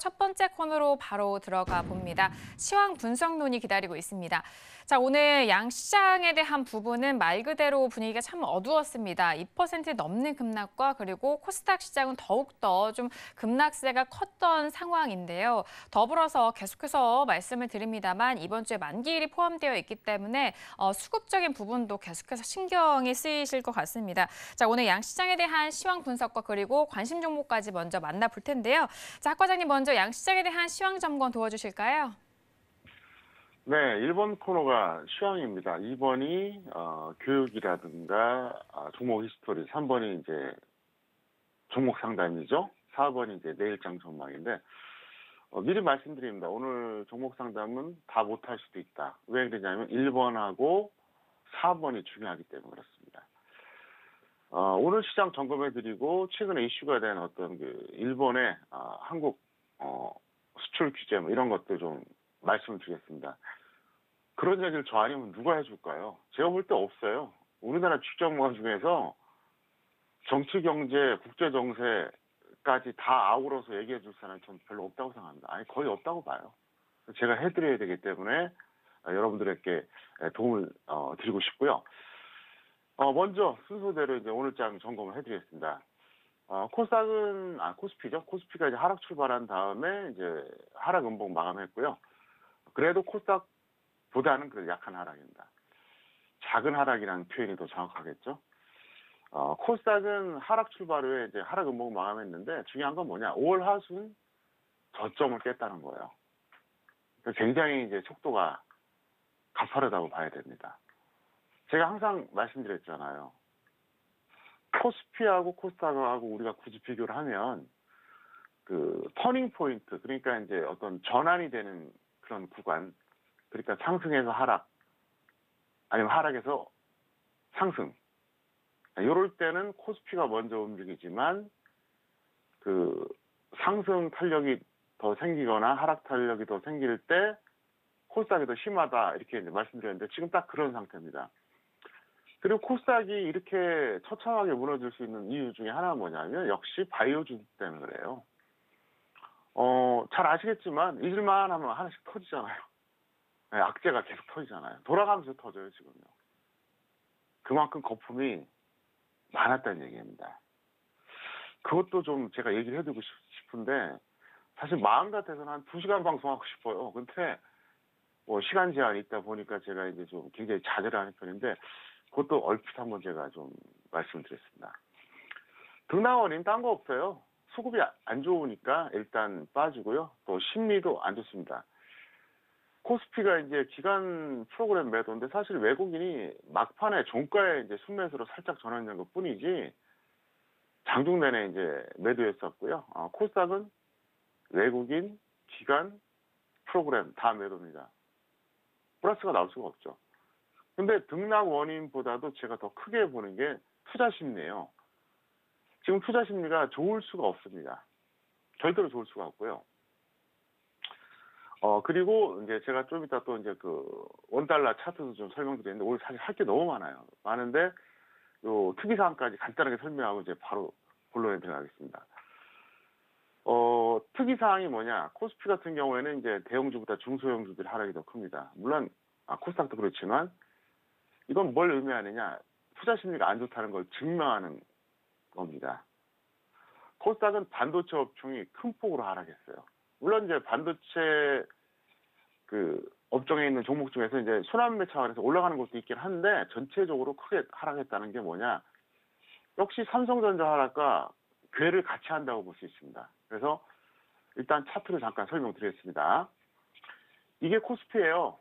첫 번째 코너로 바로 들어가 봅니다. 시황 분석론이 기다리고 있습니다. 자, 오늘 양시장에 대한 부분은 말 그대로 분위기가 참 어두웠습니다. 2% 넘는 급락과 그리고 코스닥 시장은 더욱더 좀 급락세가 컸던 상황인데요. 더불어서 계속해서 말씀을 드립니다만 이번 주에 만기일이 포함되어 있기 때문에 수급적인 부분도 계속해서 신경이 쓰이실 것 같습니다. 자, 오늘 양시장에 대한 시황 분석과 그리고 관심 종목까지 먼저 만나볼 텐데요. 자, 학 과장님 먼저 양시장에 대한 시황 점검 도와주실까요? 네, 1번 코너가 시황입니다. 2번이 교육이라든가 종목 히스토리, 3번이 이제 종목 상담이죠. 4번이 이제 내일장 전망인데 미리 말씀드립니다. 오늘 종목 상담은 다 못할 수도 있다. 왜 그러냐면 1번하고 4번이 중요하기 때문에 그렇습니다. 오늘 시장 점검해드리고 최근에 이슈가 된 어떤 그 일본의 한국 수출 규제 뭐 이런 것들 좀 말씀을 드리겠습니다. 그런 얘기를 저 아니면 누가 해줄까요? 제가 볼 때 없어요. 우리나라 주식전문가 중에서 정치, 경제, 국제 정세까지 다 아우러서 얘기해 줄 사람은 전 별로 없다고 생각합니다. 아니 거의 없다고 봐요. 제가 해드려야 되기 때문에 여러분들에게 도움을 드리고 싶고요. 먼저 순서대로 이제 오늘장 점검을 해드리겠습니다. 코스피죠. 코스피가 이제 하락 출발한 다음에 이제 하락 음봉 마감했고요. 그래도 코스닥보다는 그래도 약한 하락입니다. 작은 하락이라는 표현이 더 정확하겠죠. 코스닥은 하락 출발 후에 이제 하락 음봉 마감했는데 중요한 건 뭐냐? 5월 하순 저점을 깼다는 거예요. 굉장히 이제 속도가 가파르다고 봐야 됩니다. 제가 항상 말씀드렸잖아요. 코스피하고 코스닥하고 우리가 굳이 비교를 하면 그 터닝 포인트, 그러니까 이제 어떤 전환이 되는 그런 구간, 그러니까 상승에서 하락, 아니면 하락에서 상승. 이럴 때는 코스피가 먼저 움직이지만 그 상승 탄력이 더 생기거나 하락 탄력이 더 생길 때 코스닥이 더 심하다 이렇게 이제 말씀드렸는데 지금 딱 그런 상태입니다. 그리고 코스닥이 이렇게 처참하게 무너질 수 있는 이유 중에 하나가 뭐냐면 역시 바이오주주 때문에 그래요. 잘 아시겠지만 잊을만 하면 하나씩 터지잖아요. 네, 악재가 계속 터지잖아요. 돌아가면서 터져요, 지금요. 그만큼 거품이 많았다는 얘기입니다. 그것도 좀 제가 얘기를 해드리고 싶은데 사실 마음 같아서는 한 2시간 방송하고 싶어요. 근데 뭐 시간 제한이 있다 보니까 제가 이제 좀 굉장히 자제를 하는 편인데 그것도 얼핏 한번 제가 좀 말씀드렸습니다. 등락원인 딴 거 없어요. 수급이 안 좋으니까 일단 빠지고요. 또 심리도 안 좋습니다. 코스피가 이제 기간 프로그램 매도인데 사실 외국인이 막판에 종가에 이제 순매수로 살짝 전환된 것 뿐이지 장중 내내 이제 매도했었고요. 코스닥은 외국인, 기간, 프로그램 다 매도입니다. 플러스가 나올 수가 없죠. 근데 등락 원인보다도 제가 더 크게 보는 게 투자 심리예요. 지금 투자 심리가 좋을 수가 없습니다. 절대로 좋을 수가 없고요. 그리고 이제 제가 좀 이따 또 이제 그 원달러 차트도 좀 설명드리는데 오늘 사실 할 게 너무 많아요. 많은데 요 특이사항까지 간단하게 설명하고 이제 바로 본론에 들어가겠습니다. 특이사항이 뭐냐? 코스피 같은 경우에는 이제 대형주보다 중소형주들이 하락이 더 큽니다. 물론 코스닥도 그렇지만 이건 뭘 의미하느냐? 투자 심리가 안 좋다는 걸 증명하는 겁니다. 코스닥은 반도체 업종이 큰 폭으로 하락했어요. 물론 이제 반도체 그 업종에 있는 종목 중에서 이제 순환매 차원에서 올라가는 것도 있긴 한데 전체적으로 크게 하락했다는 게 뭐냐? 역시 삼성전자 하락과 궤를 같이 한다고 볼 수 있습니다. 그래서 일단 차트를 잠깐 설명드리겠습니다. 이게 코스피예요.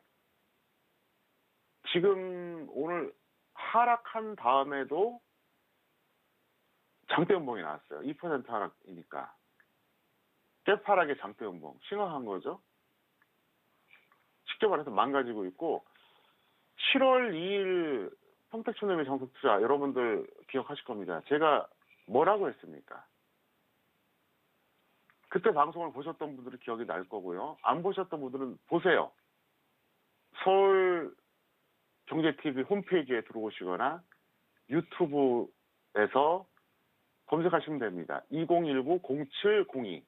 지금 오늘 하락한 다음에도 장대 연봉이 나왔어요. 2% 하락이니까. 깨파락의 장대 연봉. 심각한 거죠. 직접 말해서 망가지고 있고 7월 2일 평택촌놈의 정석투자 여러분들 기억하실 겁니다. 제가 뭐라고 했습니까? 그때 방송을 보셨던 분들은 기억이 날 거고요. 안 보셨던 분들은 보세요. 서울경제TV 홈페이지에 들어오시거나 유튜브에서 검색하시면 됩니다. 2019-0702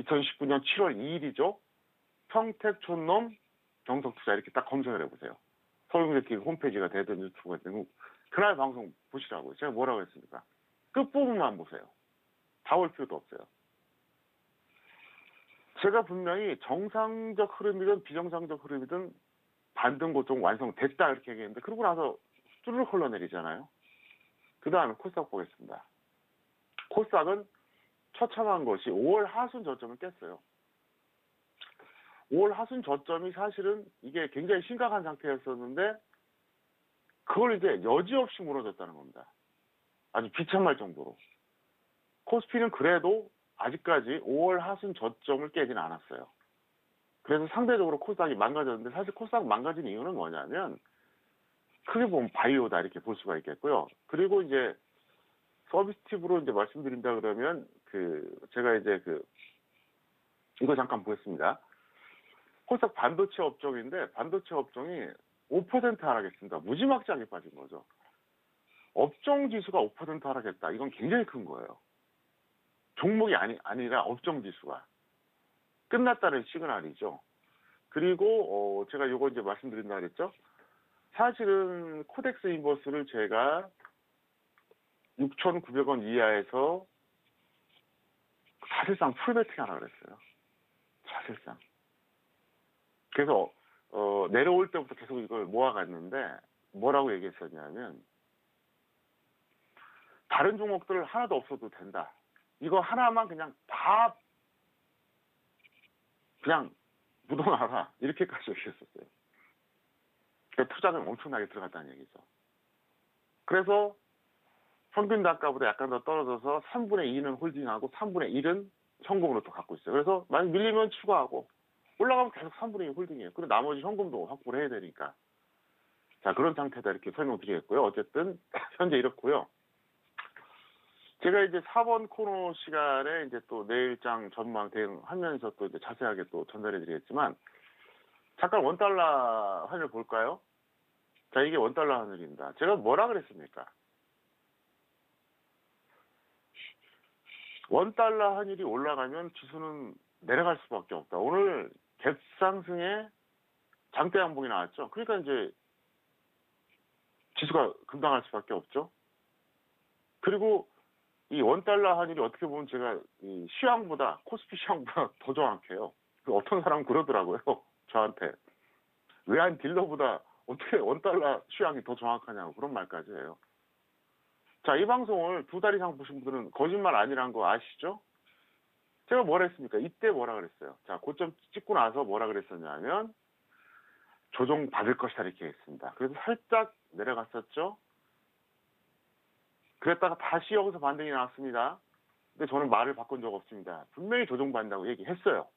2019년 7월 2일이죠. 평택 촌놈 경석투자 이렇게 딱 검색을 해보세요. 서울경제TV 홈페이지가 되든 유튜브가 되든 그날 방송 보시라고요. 제가 뭐라고 했습니까? 끝부분만 보세요. 다 올 필요도 없어요. 제가 분명히 정상적 흐름이든 비정상적 흐름이든 반등 고점 완성됐다 이렇게 얘기했는데 그러고 나서 쭈르륵 흘러내리잖아요. 그 다음에 코스닥 보겠습니다. 코스닥은 처참한 것이 5월 하순 저점을 깼어요. 5월 하순 저점이 사실은 이게 굉장히 심각한 상태였었는데 그걸 이제 여지없이 무너졌다는 겁니다. 아주 비참할 정도로. 코스피는 그래도 아직까지 5월 하순 저점을 깨진 않았어요. 그래서 상대적으로 코스닥이 망가졌는데 사실 코스닥 망가진 이유는 뭐냐면 크게 보면 바이오다 이렇게 볼 수가 있겠고요. 그리고 이제 서비스 팁으로 이제 말씀드린다 그러면 제가 이제 이거 잠깐 보겠습니다. 코스닥 반도체 업종인데 반도체 업종이 5% 하락했습니다. 무지막지하게 빠진 거죠. 업종 지수가 5% 하락했다. 이건 굉장히 큰 거예요. 종목이 아니라 업종 지수가 끝났다는 시그널이죠. 그리고 제가 요거 이제 말씀드린다 그랬죠. 사실은 코덱스 인버스를 제가 6,900원 이하에서 사실상 풀베팅 하라 그랬어요. 사실상. 그래서 내려올 때부터 계속 이걸 모아갔는데 뭐라고 얘기했었냐면 다른 종목들 하나도 없어도 된다. 이거 하나만 그냥 다 그냥 묻어놔라. 이렇게까지 얘기했었어요. 그러니까 투자는 엄청나게 들어갔다는 얘기죠. 그래서 평균 단가보다 약간 더 떨어져서 3분의 2는 홀딩하고 3분의 1은 현금으로 또 갖고 있어요. 그래서 만약 밀리면 추가하고 올라가면 계속 3분의 2 홀딩해요. 그리고 나머지 현금도 확보를 해야 되니까. 자, 그런 상태다 이렇게 설명드리겠고요. 어쨌든 현재 이렇고요. 제가 이제 4번 코너 시간에 이제 또 내일장 전망 대응하면서 또 이제 자세하게 또 전달해드리겠지만 잠깐 원달러 환율 볼까요? 자, 이게 원달러 환율입니다. 제가 뭐라 그랬습니까? 원달러 환율이 올라가면 지수는 내려갈 수밖에 없다. 오늘 갭상승에 장대 양봉이 나왔죠. 그러니까 이제 지수가 급등할 수밖에 없죠. 그리고 이 원달러 환율이 어떻게 보면 제가 이 시황보다 코스피 시황보다 더 정확해요. 어떤 사람은 그러더라고요. 저한테. 외환 딜러보다 어떻게 원달러 시황이 더 정확하냐고 그런 말까지 해요. 자, 이 방송을 2달 이상 보신 분들은 거짓말 아니란 거 아시죠? 제가 뭐라 했습니까? 이때 뭐라 그랬어요? 자, 고점 찍고 나서 뭐라 그랬었냐면 조정 받을 것이다 이렇게 했습니다. 그래서 살짝 내려갔었죠. 그랬다가 다시 여기서 반등이 나왔습니다. 근데 저는 말을 바꾼 적 없습니다. 분명히 조정받는다고 얘기했어요.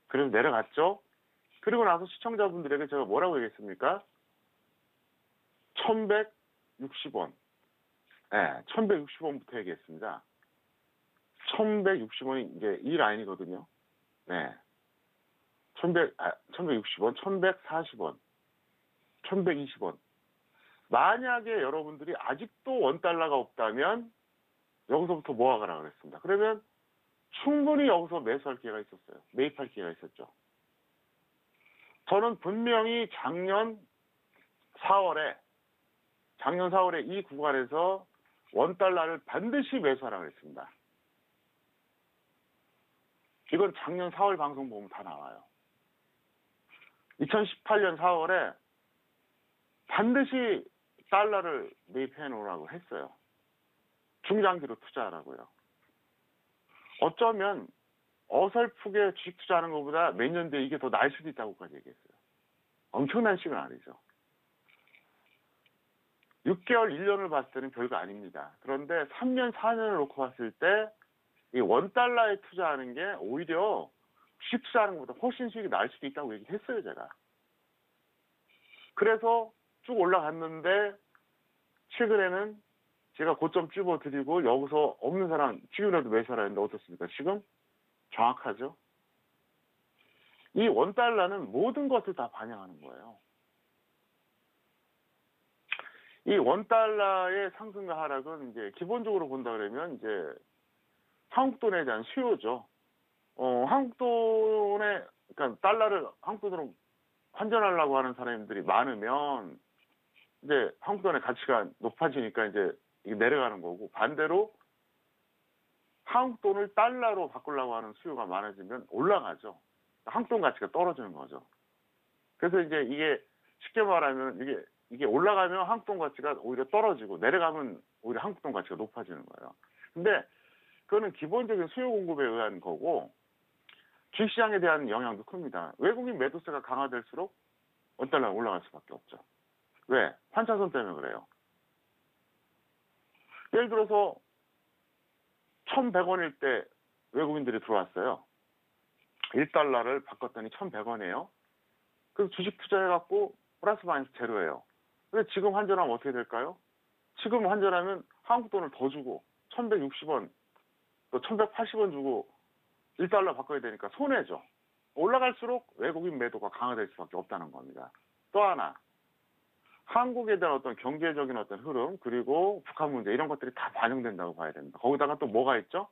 그래서 내려갔죠. 그리고 나서 시청자분들에게 제가 뭐라고 얘기했습니까? 1160원. 네, 1160원부터 얘기했습니다. 1160원이 이제 이 라인이거든요. 네. 1160원, 1140원, 1120원. 만약에 여러분들이 아직도 원달러가 없다면 여기서부터 모아가라 그랬습니다. 그러면 충분히 여기서 매수할 기회가 있었어요. 매입할 기회가 있었죠. 저는 분명히 작년 4월에 이 구간에서 원달러를 반드시 매수하라 그랬습니다. 이건 작년 4월 방송 보면 다 나와요. 2018년 4월에 반드시 달러를 매입해 놓으라고 했어요. 중장기로 투자하라고요. 어쩌면 어설프게 주식 투자하는 것보다 몇 년 뒤에 이게 더 나을 수도 있다고까지 얘기했어요. 엄청난 시그널이죠. 6개월, 1년을 봤을 때는 별거 아닙니다. 그런데 3년, 4년을 놓고 봤을 때 이 원달러에 투자하는 게 오히려 주식 투자하는 것보다 훨씬 수익이 나을 수도 있다고 얘기했어요, 제가. 그래서 쭉 올라갔는데 최근에는 제가 고점 집어드리고 여기서 없는 사람 지금이라도 매수하라 했는데 어떻습니까? 지금 정확하죠? 이 원달러는 모든 것을 다 반영하는 거예요. 이 원달러의 상승과 하락은 이제 기본적으로 본다 그러면 이제 한국 돈에 대한 수요죠. 한국 돈에, 그러니까 달러를 한국 돈으로 환전하려고 하는 사람들이 많으면 이제 한국 돈의 가치가 높아지니까 이제 이게 내려가는 거고, 반대로 한국 돈을 달러로 바꾸려고 하는 수요가 많아지면 올라가죠. 한국 돈 가치가 떨어지는 거죠. 그래서 이제 이게 쉽게 말하면 이게 올라가면 한국 돈 가치가 오히려 떨어지고, 내려가면 오히려 한국 돈 가치가 높아지는 거예요. 근데 그거는 기본적인 수요 공급에 의한 거고, 주식시장에 대한 영향도 큽니다. 외국인 매도세가 강화될수록 원달러가 올라갈 수밖에 없죠. 왜? 환차손 때문에 그래요. 예를 들어서 1,100원일 때 외국인들이 들어왔어요. 1달러를 바꿨더니 1,100원이에요. 그래서 주식 투자해갖고 플러스 마이너스 제로예요. 근데 지금 환전하면 어떻게 될까요? 지금 환전하면 한국 돈을 더 주고 1,160원, 또 1,180원 주고 1달러 바꿔야 되니까 손해죠. 올라갈수록 외국인 매도가 강화될 수밖에 없다는 겁니다. 또 하나, 한국에 대한 어떤 경제적인 어떤 흐름, 그리고 북한 문제, 이런 것들이 다 반영된다고 봐야 됩니다. 거기다가 또 뭐가 있죠?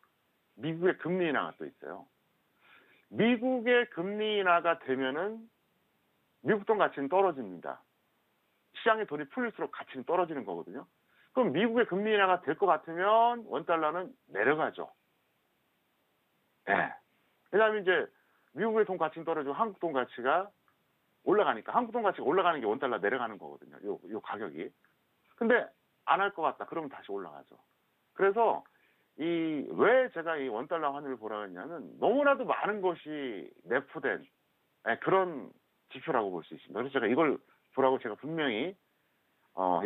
미국의 금리 인하가 또 있어요. 미국의 금리 인하가 되면은 미국 돈 가치는 떨어집니다. 시장에 돈이 풀릴수록 가치는 떨어지는 거거든요. 그럼 미국의 금리 인하가 될 것 같으면 원달러는 내려가죠. 네. 왜냐하면 이제 미국의 돈 가치는 떨어지고 한국 돈 가치가 올라가니까, 한국 돈 가치가 올라가는 게 원달러 내려가는 거거든요. 요 가격이. 근데 안 할 것 같다. 그러면 다시 올라가죠. 그래서 왜 제가 이 원달러 환율을 보라 했냐면, 너무나도 많은 것이 내포된 그런 지표라고 볼 수 있습니다. 그래서 제가 이걸 보라고 제가 분명히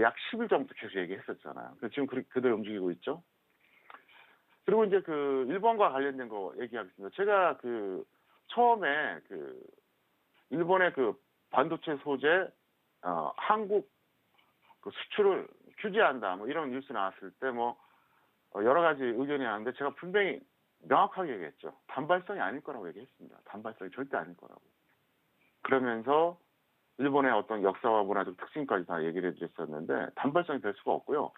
약 10일 전부터 계속 얘기했었잖아요. 그래서 지금 그대로 움직이고 있죠. 그리고 이제 그 일본과 관련된 거 얘기하겠습니다. 제가 처음에 일본의 반도체 소재 한국 수출을 규제한다, 뭐 이런 뉴스 나왔을 때 여러 가지 의견이 나왔는데, 제가 분명히 명확하게 얘기했죠. 단발성이 아닐 거라고 얘기했습니다. 단발성이 절대 아닐 거라고. 그러면서 일본의 어떤 역사와 문화적 특징까지 다 얘기를 해주셨었는데, 단발성이 될 수가 없고요.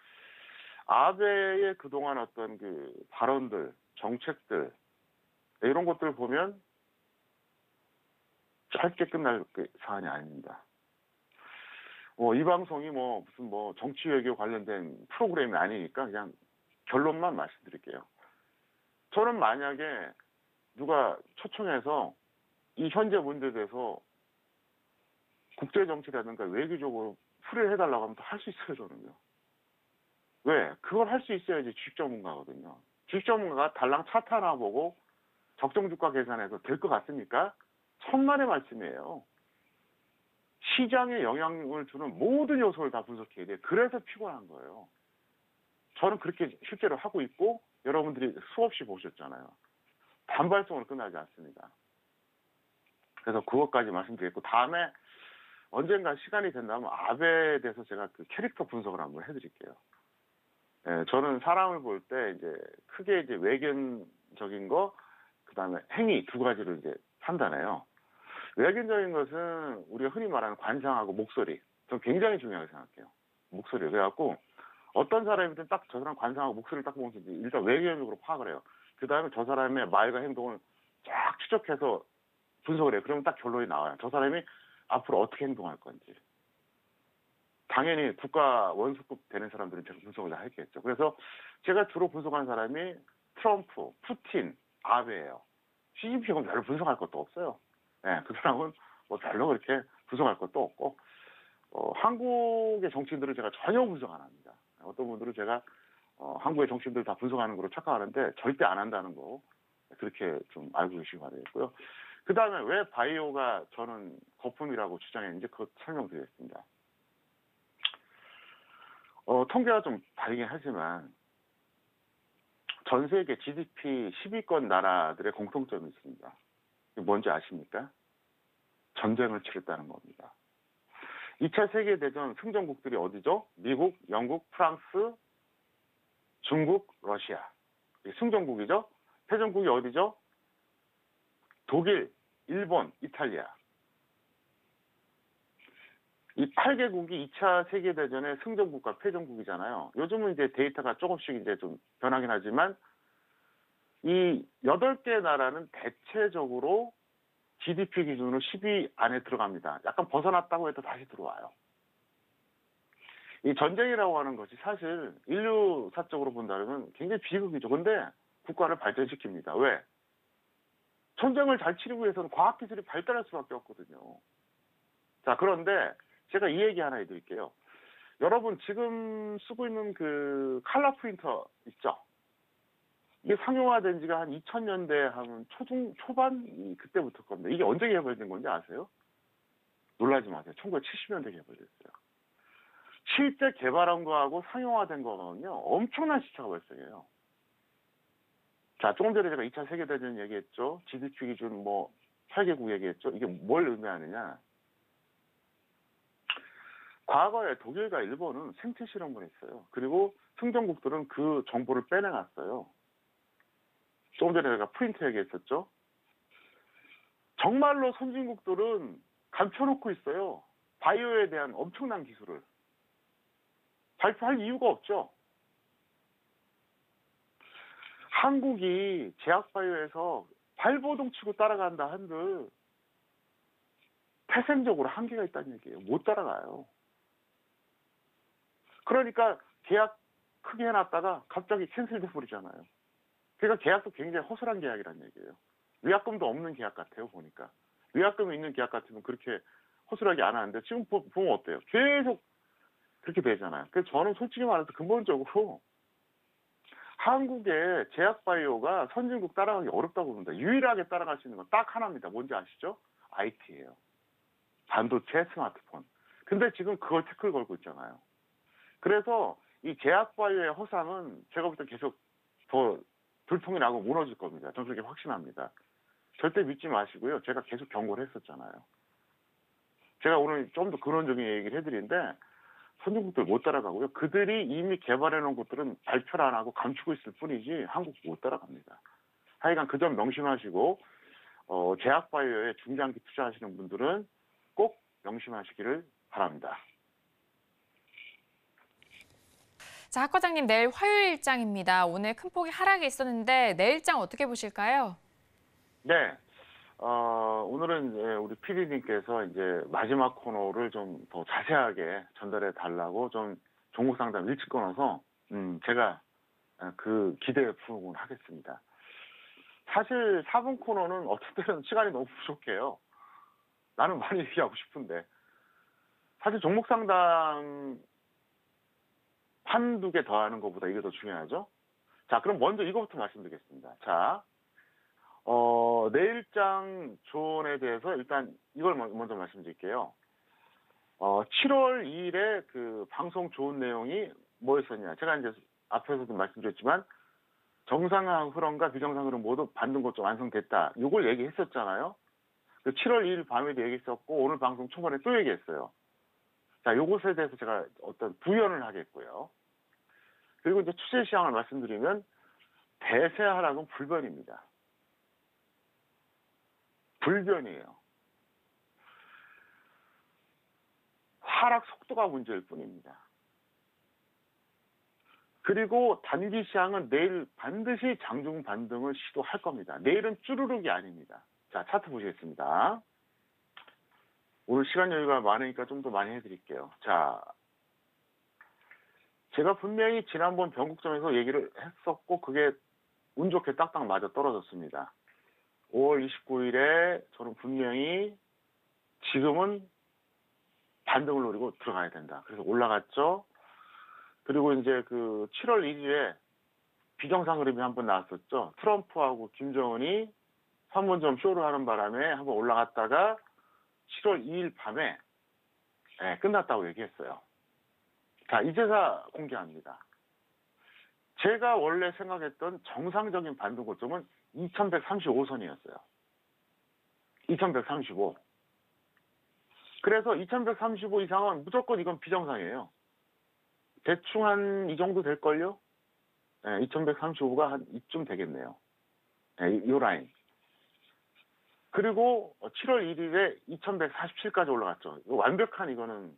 아베의 그동안 어떤 발언들, 정책들, 이런 것들을 보면 짧게 끝날 사안이 아닙니다. 이 방송이 무슨 정치 외교 관련된 프로그램이 아니니까 그냥 결론만 말씀드릴게요. 저는 만약에 누가 초청해서 이 현재 문제에 대해서 국제 정치라든가 외교적으로 풀이를 해달라고 하면 할 수 있어요, 저는요. 왜? 그걸 할 수 있어야지 주식 전문가거든요. 주식 전문가가 달랑 차트 하나 보고 적정 주가 계산해서 될 것 같습니까? 천만의 말씀이에요. 시장에 영향을 주는 모든 요소를 다 분석해야 돼요. 그래서 피곤한 거예요. 저는 그렇게 실제로 하고 있고, 여러분들이 수없이 보셨잖아요. 단발성으로 끝나지 않습니다. 그래서 그것까지 말씀드리겠고, 다음에 언젠가 시간이 된다면 아베에 대해서 제가 캐릭터 분석을 한번 해드릴게요. 예, 저는 사람을 볼 때 이제 크게 이제 외견적인 거, 그 다음에 행위 두 가지를 이제 판단해요. 외견적인 것은 우리가 흔히 말하는 관상하고 목소리. 저는 굉장히 중요하게 생각해요. 목소리. 그래갖고 어떤 사람이든 딱 저 사람 관상하고 목소리를 딱 보면서 일단 외견적으로 파악을 해요. 그 다음에 저 사람의 말과 행동을 쫙 추적해서 분석을 해요. 그러면 딱 결론이 나와요. 저 사람이 앞으로 어떻게 행동할 건지. 당연히 국가 원수급 되는 사람들은 제가 분석을 다 했겠죠. 그래서 제가 주로 분석하는 사람이 트럼프, 푸틴, 아베예요. 시진핑은 별로 분석할 것도 없어요. 네, 그 사람은 별로 그렇게 분석할 것도 없고, 한국의 정치인들을 제가 전혀 분석 안 합니다. 어떤 분들은 제가 한국의 정치인들 다 분석하는 거로 착각하는데 절대 안 한다는 거, 그렇게 좀 알고 계시기 바라겠고요. 그 다음에 왜 바이오가 저는 거품이라고 주장했는지 그것 설명드리겠습니다. 통계가 좀 다르긴 하지만 전 세계 GDP 10위권 나라들의 공통점이 있습니다. 뭔지 아십니까? 전쟁을 치렀다는 겁니다. 2차 세계대전 승전국들이 어디죠? 미국, 영국, 프랑스, 중국, 러시아. 승전국이죠? 패전국이 어디죠? 독일, 일본, 이탈리아. 이 8개국이 2차 세계대전의 승전국과 패전국이잖아요. 요즘은 이제 데이터가 조금씩 이제 좀 변하긴 하지만 이 8개 나라는 대체적으로 GDP 기준으로 10위 안에 들어갑니다. 약간 벗어났다고 해도 다시 들어와요. 이 전쟁이라고 하는 것이 사실 인류사적으로 본다면 굉장히 비극이죠. 근데 국가를 발전시킵니다. 왜? 전쟁을 잘 치르기 위해서는 과학기술이 발달할 수밖에 없거든요. 자, 그런데 제가 이 얘기 하나 해드릴게요. 여러분 지금 쓰고 있는 그 칼라 프린터 있죠? 이게 상용화된 지가 한 2000년대 하면 초반 그때부터 겁니다. 이게 언제 개발된 건지 아세요? 놀라지 마세요. 1970년대 개발됐어요. 실제 개발한 거하고 상용화된 거는요, 엄청난 시차가 발생해요. 자, 조금 전에 제가 2차 세계대전 얘기했죠. GDP 기준 8개국 얘기했죠. 이게 뭘 의미하느냐. 과거에 독일과 일본은 생체 실험을 했어요. 그리고 승전국들은 그 정보를 빼내놨어요. 조금 전에 제가 프린트 얘기했었죠. 정말로 선진국들은 감춰놓고 있어요. 바이오에 대한 엄청난 기술을. 발표할 이유가 없죠. 한국이 제약바이오에서 발버둥 치고 따라간다 한들 태생적으로 한계가 있다는 얘기예요. 못 따라가요. 그러니까 계약 크게 해놨다가 갑자기 캔슬돼 버리잖아요. 그러니까 계약도 굉장히 허술한 계약이라는 얘기예요. 위약금도 없는 계약 같아요, 보니까. 위약금이 있는 계약 같으면 그렇게 허술하게 안 하는데 지금 보면 어때요? 계속 그렇게 되잖아요. 그래서 저는 솔직히 말해서 근본적으로 한국의 제약바이오가 선진국 따라가기 어렵다고 봅니다. 유일하게 따라갈 수 있는 건 딱 하나입니다. 뭔지 아시죠? IT예요. 반도체, 스마트폰. 근데 지금 그걸 태클 걸고 있잖아요. 그래서 이 제약바이오의 허상은 제가 볼 때 계속 더 들통이 나고 무너질 겁니다. 저는 그렇게 확신합니다. 절대 믿지 마시고요. 제가 계속 경고를 했었잖아요. 제가 오늘 좀 더 근원적인 얘기를 해드리는데 선진국들 못 따라가고요. 그들이 이미 개발해놓은 것들은 발표를 안 하고 감추고 있을 뿐이지 한국 못 따라갑니다. 하여간 그 점 명심하시고 제약바이오에 중장기 투자하시는 분들은 꼭 명심하시기를 바랍니다. 자, 학 과장님, 내일 화요일 일장입니다. 오늘 큰 폭의 하락이 있었는데 내일장 어떻게 보실까요? 네. 오늘은 이제 우리 PD님께서 이제 마지막 코너를 좀 더 자세하게 전달해 달라고 좀 종목 상담 일찍 끊어서 제가 그 기대에 부응을 하겠습니다. 사실 4분 코너는 어떤 때는 시간이 너무 부족해요. 나는 많이 얘기하고 싶은데. 사실 종목 상담 한두 개 더 하는 것보다 이게 더 중요하죠. 자, 그럼 먼저 이거부터 말씀드리겠습니다. 자, 내일장 조언에 대해서 일단 이걸 먼저 말씀드릴게요. 7월 2일에 그 방송 좋은 내용이 뭐였었냐. 제가 이제 앞에서도 말씀드렸지만 정상화 흐름과 비정상 흐름 모두 반등 고점 완성됐다. 이걸 얘기했었잖아요. 그 7월 2일 밤에도 얘기했었고 오늘 방송 초반에 또 얘기했어요. 자, 요것에 대해서 제가 어떤 부연을 하겠고요. 그리고 이제 추세 시황을 말씀드리면 대세 하락은 불변입니다. 불변이에요. 하락 속도가 문제일 뿐입니다. 그리고 단기 시황은 내일 반드시 장중 반등을 시도할 겁니다. 내일은 쭈루룩이 아닙니다. 자, 차트 보시겠습니다. 오늘 시간 여유가 많으니까 좀 더 많이 해드릴게요. 자, 제가 분명히 지난번 변곡점에서 얘기를 했었고 그게 운 좋게 딱딱 맞아 떨어졌습니다. 5월 29일에 저는 분명히 지금은 반등을 노리고 들어가야 된다. 그래서 올라갔죠. 그리고 이제 그 7월 1일에 비정상 흐름이 한번 나왔었죠. 트럼프하고 김정은이 판문점 쇼를 하는 바람에 한번 올라갔다가 7월 2일 밤에 끝났다고 얘기했어요. 자, 이제서 공개합니다. 제가 원래 생각했던 정상적인 반등 고점은 2135선이었어요. 2135. 그래서 2135 이상은 무조건 이건 비정상이에요. 대충 한 이 정도 될걸요? 2135가 한 이쯤 되겠네요. 이 라인. 그리고 7월 1일에 2147까지 올라갔죠. 완벽한 이거는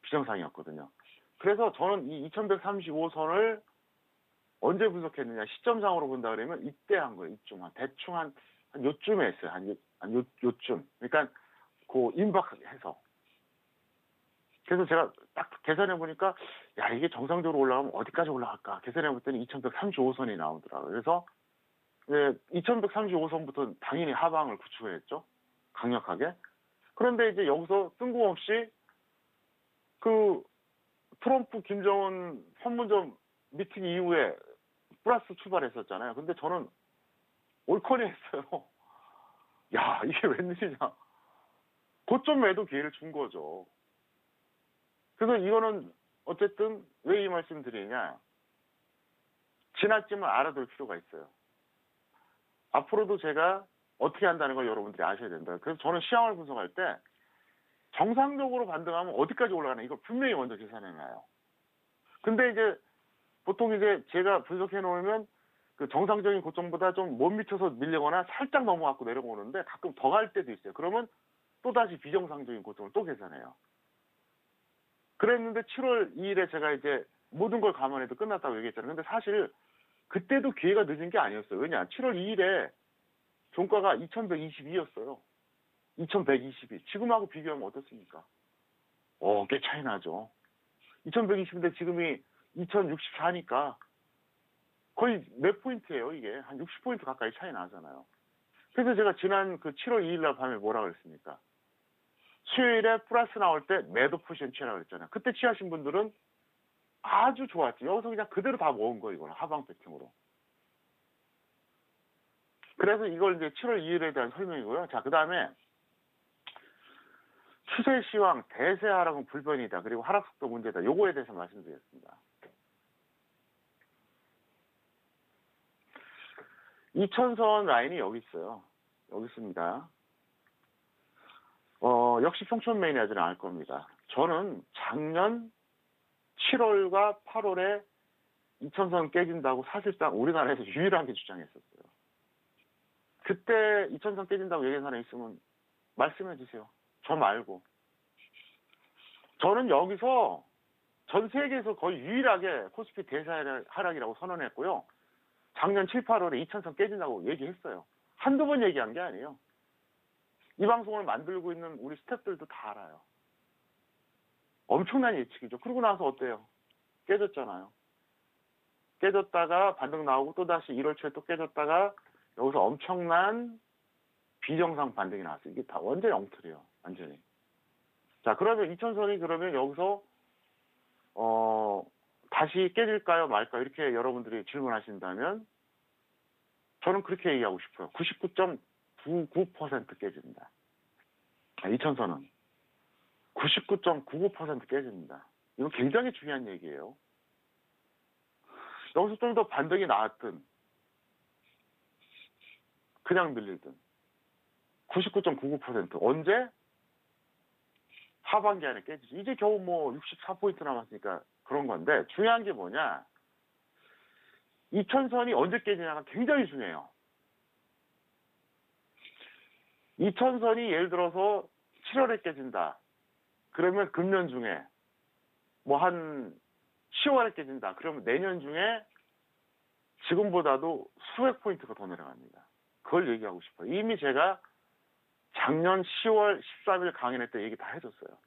비정상이었거든요. 그래서 저는 이 2135선을 언제 분석했느냐 시점상으로 본다 그러면 이때 한 거예요. 이쯤 대충 한 요쯤에 했어요. 요쯤. 그러니까 그 임박해서. 그래서 제가 딱 계산해 보니까 야 이게 정상적으로 올라가면 어디까지 올라갈까 계산해 봤더니 2135선이 나오더라고요. 그래서 2135선부터 당연히 하방을 구축했죠. 강력하게. 그런데 이제 여기서 뜬금없이 그 트럼프 김정은 판문점 미팅 이후에 플러스 출발했었잖아요. 근데 저는 올커니 했어요. 야 이게 웬일이냐. 고점 매도 기회를 준 거죠. 그래서 이거는 어쨌든 왜 이 말씀 드리냐. 지났지만 알아둘 필요가 있어요. 앞으로도 제가 어떻게 한다는 걸 여러분들이 아셔야 된다. 그래서 저는 시황을 분석할 때 정상적으로 반등하면 어디까지 올라가나 이거 분명히 먼저 계산해놔요. 근데 이제 보통 이제 제가 분석해 놓으면 그 정상적인 고점보다 좀 못 미쳐서 밀리거나 살짝 넘어갖고 내려오는데 가끔 더 갈 때도 있어요. 그러면 또다시 비정상적인 고점을 또 계산해요. 그랬는데 7월 2일에 제가 이제 모든 걸 감안해도 끝났다고 얘기했잖아요. 근데 사실 그때도 기회가 늦은 게 아니었어요. 왜냐? 7월 2일에 종가가 2122였어요. 2122. 지금하고 비교하면 어떻습니까? 꽤 차이 나죠. 2120인데 지금이 2064니까 거의 몇 포인트예요, 이게. 한 60포인트 가까이 차이 나잖아요. 그래서 제가 지난 그 7월 2일 날 밤에 뭐라 그랬습니까? 수요일에 플러스 나올 때 매도 포지션 취하라고 그랬잖아요. 그때 취하신 분들은 아주 좋았지. 여기서 그냥 그대로 다 모은 거예요, 이거는. 하방 배팅으로. 그래서 이걸 이제 7월 2일에 대한 설명이고요. 자, 그 다음에 추세 시황, 대세 하락은 불변이다. 그리고 하락 속도 문제다. 요거에 대해서 말씀드리겠습니다. 2000선 라인이 여기 있어요. 여기 있습니다. 역시 평촌 매니아들은 알 겁니다. 저는 작년 7월과 8월에 2000선 깨진다고 사실상 우리나라에서 유일하게 주장했었어요. 그때 2000선 깨진다고 얘기한 사람 있으면 말씀해 주세요. 저 말고. 저는 여기서 전 세계에서 거의 유일하게 코스피 대세 하락이라고 선언했고요. 작년 7, 8월에 2000선 깨진다고 얘기했어요. 한두 번 얘기한 게 아니에요. 이 방송을 만들고 있는 우리 스태프들도 다 알아요. 엄청난 예측이죠. 그러고 나서 어때요? 깨졌잖아요. 깨졌다가 반등 나오고 또다시 1월 초에 또 깨졌다가 여기서 엄청난 비정상 반등이 나왔어요. 이게 다 완전히 엉터리예요. 완전히. 자, 그러면 2000선이 그러면 여기서 다시 깨질까요 말까요? 이렇게 여러분들이 질문하신다면 저는 그렇게 얘기하고 싶어요. 99.99% 깨집니다. 2000선은 99.99% 깨집니다. 이건 굉장히 중요한 얘기예요. 여기서 좀 더 반등이 나왔든 그냥 밀리든 99.99% 언제? 하반기 안에 깨지죠. 이제 겨우 뭐 64포인트 남았으니까 그런 건데 중요한 게 뭐냐? 2000선이 언제 깨지냐가 굉장히 중요해요. 2000선이 예를 들어서 7월에 깨진다. 그러면 금년 중에 뭐 한 10월에 깨진다. 그러면 내년 중에 지금보다도 수백 포인트가 더 내려갑니다. 그걸 얘기하고 싶어요. 이미 제가 작년 10월 13일 강연회 때 얘기 다 해줬어요.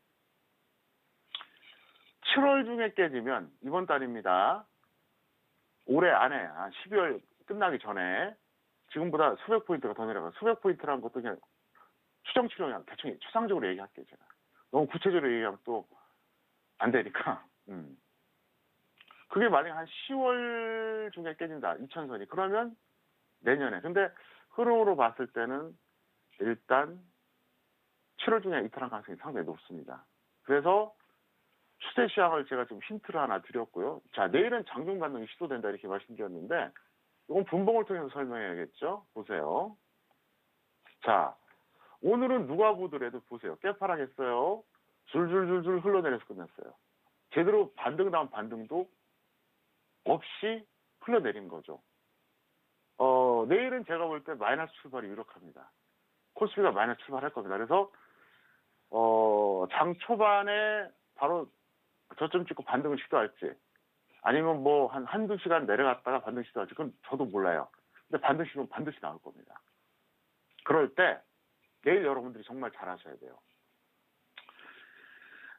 7월 중에 깨지면 이번 달입니다. 올해 안에 12월 끝나기 전에 지금보다 수백 포인트가 더 내려가요. 수백 포인트라는 것도 그냥 추정치로 그냥 대충 추상적으로 얘기할게요. 제가 너무 구체적으로 얘기하면 또 안 되니까. 그게 만약에 한 10월 중에 깨진다. 2000선이. 그러면 내년에. 근데 흐름으로 봤을 때는 일단 7월 중에 이탈한 가능성이 상당히 높습니다. 그래서 추세 시황을 제가 좀 힌트를 하나 드렸고요. 자, 내일은 장중 반등이 시도된다 이렇게 말씀드렸는데 이건 분봉을 통해서 설명해야겠죠. 보세요. 자, 오늘은 누가 보더라도 보세요. 깨파락했어요. 줄줄줄줄 흘러내려서 끝났어요. 제대로 반등다운 반등도 없이 흘러내린 거죠. 내일은 제가 볼 때 마이너스 출발이 유력합니다. 코스피가 마이너스 출발할 겁니다. 그래서 장 초반에 바로 저점 찍고 반등을 시도할지 아니면 뭐 한두 시간 내려갔다가 반등시 나올지 그건 저도 몰라요. 근데 반등시는 반드시 나올 겁니다. 그럴 때 내일 여러분들이 정말 잘 하셔야 돼요.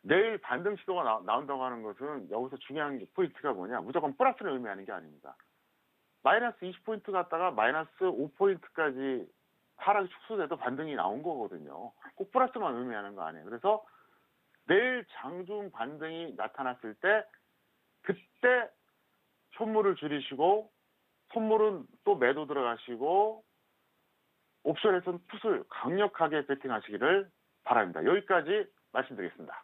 내일 반등 시도가 나온다고 하는 것은 여기서 중요한 포인트가 뭐냐, 무조건 플러스를 의미하는 게 아닙니다. 마이너스 20포인트 갔다가 마이너스 5포인트까지 하락이 축소돼도 반등이 나온 거거든요. 꼭 플러스만 의미하는 거 아니에요. 그래서 내일 장중 반등이 나타났을 때 그때 손물을 줄이시고, 손물은 또 매도 들어가시고, 옵션에서는 풋을 강력하게 베팅하시기를 바랍니다. 여기까지 말씀드리겠습니다.